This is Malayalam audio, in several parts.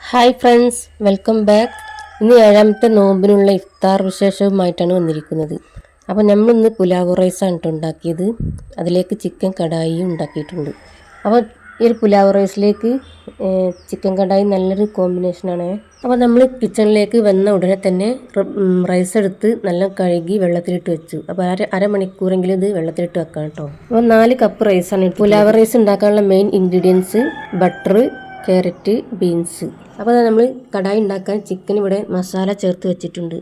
Hi friends, welcome back. ഇന്ന് ഏഴാമത്തെ നോമ്പിനുള്ള ഇഫ്താർ വിശേഷവുമായിട്ടാണ് വന്നിരിക്കുന്നത്. അപ്പോൾ നമ്മളിന്ന് പുലാവ് റൈസാണ് ഉണ്ടാക്കിയത്. അതിലേക്ക് ചിക്കൻ കടായിയും ഉണ്ടാക്കിയിട്ടുണ്ട്. അപ്പോൾ ഈ ഒരു പുലാവ് റൈസിലേക്ക് ചിക്കൻ കടായി നല്ലൊരു കോമ്പിനേഷനാണ്. അപ്പോൾ നമ്മൾ കിച്ചണിലേക്ക് വന്ന ഉടനെ തന്നെ റൈസ് എടുത്ത് നല്ല കഴുകി വെള്ളത്തിലിട്ട് വെച്ചു. അപ്പോൾ അരമണിക്കൂറെങ്കിലും ഇത് വെള്ളത്തിലിട്ട് വെക്കാം കേട്ടോ. അപ്പോൾ 4 കപ്പ് റൈസാണ്. പുലാവ് റൈസ് ഉണ്ടാക്കാനുള്ള main ingredients butter, carrot, beans. അപ്പോൾ നമ്മൾ കടായി ഉണ്ടാക്കാൻ ചിക്കൻ ഇവിടെ മസാല ചേർത്ത് വെച്ചിട്ടുണ്ട്.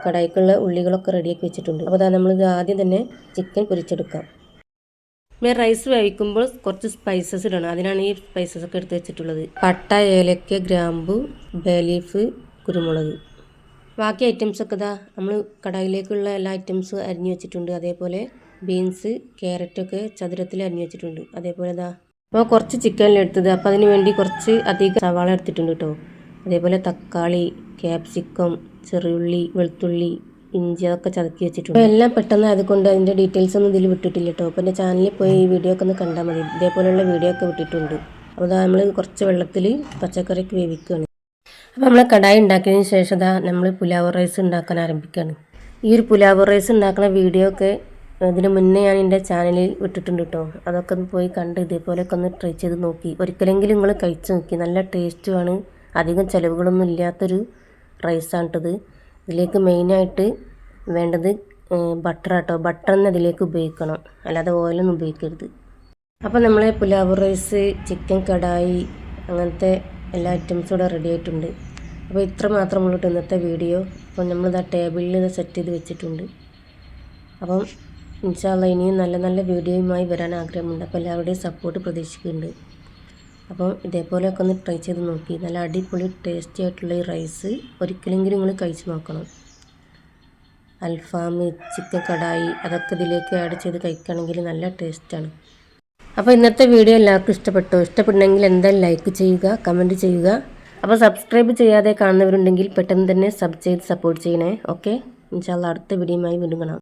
കടായിക്കുള്ള ഉള്ളികളൊക്കെ റെഡിയാക്കി വെച്ചിട്ടുണ്ട്. അപ്പോൾ നമ്മളിത് ആദ്യം തന്നെ ചിക്കൻ പൊരിച്ചെടുക്കാം. റൈസ് വേവിക്കുമ്പോൾ കുറച്ച് സ്പൈസസ് ഇടണം. അതിനാണ് ഈ സ്പൈസസ് ഒക്കെ എടുത്ത് വെച്ചിട്ടുള്ളത്. പട്ട, ഏലക്ക, ഗ്രാമ്പു, ബേ ലീഫ്, കുരുമുളക്. ബാക്കി ഐറ്റംസൊക്കെ നമ്മൾ കടായിലേക്കുള്ള എല്ലാ ഐറ്റംസും അരിഞ്ഞു വെച്ചിട്ടുണ്ട്. അതേപോലെ ബീൻസ്, ക്യാരറ്റൊക്കെ ചതുരത്തിൽ അരിഞ്ഞു വെച്ചിട്ടുണ്ട്. അതേപോലെ അപ്പോൾ കുറച്ച് ചിക്കനിലെടുത്തത്. അപ്പോൾ അതിന് വേണ്ടി കുറച്ച് അധികം സവാള എടുത്തിട്ടുണ്ട് കേട്ടോ. അതേപോലെ തക്കാളി, ക്യാപ്സിക്കം, ചെറിയുള്ളി, വെളുത്തുള്ളി, ഇഞ്ചി അതൊക്കെ ചതക്കി വെച്ചിട്ടുണ്ട്. അപ്പോൾ എല്ലാം പെട്ടെന്ന് അതുകൊണ്ട് അതിൻ്റെ ഡീറ്റെയിൽസ് ഒന്നും ഇതിൽ വിട്ടിട്ടില്ല കേട്ടോ. അപ്പോൾ എൻ്റെ ചാനലിൽ പോയി ഈ വീഡിയോ ഒക്കെ ഒന്ന് കണ്ടാൽ മതി. ഇതേപോലെയുള്ള വീഡിയോ ഒക്കെ വിട്ടിട്ടുണ്ട്. അപ്പോൾ നമ്മൾ കുറച്ച് വെള്ളത്തിൽ പച്ചക്കറിക്ക് വേവിക്കുകയാണ്. അപ്പോൾ നമ്മൾ കടായി ഉണ്ടാക്കിയതിന് ശേഷം നമ്മൾ പുലാവ് റൈസ് ഉണ്ടാക്കാൻ ആരംഭിക്കുകയാണ്. ഈ ഒരു പുലാവ് റൈസ് ഉണ്ടാക്കുന്ന വീഡിയോ ഒക്കെ ഇതിന് മുന്നേ ഞാൻ എൻ്റെ ചാനലിൽ വിട്ടിട്ടുണ്ട് കേട്ടോ. അതൊക്കെ ഒന്ന് പോയി കണ്ട് ഇതേപോലെയൊക്കെ ഒന്ന് ട്രൈ ചെയ്ത് നോക്കി. ഒരിക്കലെങ്കിലും നിങ്ങൾ കഴിച്ച് നോക്കി. നല്ല ടേസ്റ്റുമാണ്. അധികം ചിലവുകളൊന്നും ഇല്ലാത്തൊരു റൈസാണിട്ടത്. ഇതിലേക്ക് മെയിനായിട്ട് വേണ്ടത് ബട്ടർ കേട്ടോ. ബട്ടർ തന്നെ അതിലേക്ക് ഉപയോഗിക്കണം, അല്ലാതെ ഓയിലൊന്നും ഉപയോഗിക്കരുത്. അപ്പോൾ നമ്മളെ പുലാവ് റൈസ്, ചിക്കൻ കടായി, അങ്ങനത്തെ എല്ലാ ഐറ്റംസും ഇവിടെ റെഡി ആയിട്ടുണ്ട്. അപ്പോൾ ഇത്ര മാത്രമുള്ളൂ ഇന്നത്തെ വീഡിയോ. അപ്പോൾ നമ്മളിത് ടേബിളിൽ സെറ്റ് ചെയ്ത് വെച്ചിട്ടുണ്ട്. അപ്പം ഇൻഷാ അല്ലാഹ് ഇനിയും നല്ല നല്ല വീഡിയോയുമായി വരാൻ ആഗ്രഹമുണ്ട്. അപ്പോൾ എല്ലാവരുടെയും സപ്പോർട്ട് പ്രതീക്ഷിക്കുന്നുണ്ട്. അപ്പം ഇതേപോലെയൊക്കെ ഒന്ന് ട്രൈ ചെയ്ത് നോക്കി. നല്ല അടിപൊളി ടേസ്റ്റി ആയിട്ടുള്ള ഈ റൈസ് ഒരിക്കലെങ്കിലും നിങ്ങൾ കഴിച്ച് നോക്കണം. അൽഫാം, ചിക്കൻ കടായി അതൊക്കെ ഇതിലേക്ക് ആഡ് ചെയ്ത് കഴിക്കുകയാണെങ്കിൽ നല്ല ടേസ്റ്റാണ്. അപ്പോൾ ഇന്നത്തെ വീഡിയോ എല്ലാവർക്കും ഇഷ്ടപ്പെട്ടോ? ഇഷ്ടപ്പെടണമെങ്കിൽ എന്തായാലും ലൈക്ക് ചെയ്യുക, കമൻറ്റ് ചെയ്യുക. അപ്പോൾ സബ്സ്ക്രൈബ് ചെയ്യാതെ കാണുന്നവരുണ്ടെങ്കിൽ പെട്ടെന്ന് തന്നെ സബ് ചെയ്ത് സപ്പോർട്ട് ചെയ്യണേ. ഓക്കെ, ഇൻഷാ അല്ലാഹ് അടുത്ത വീഡിയോയുമായി വീണ്ടും കാണാം.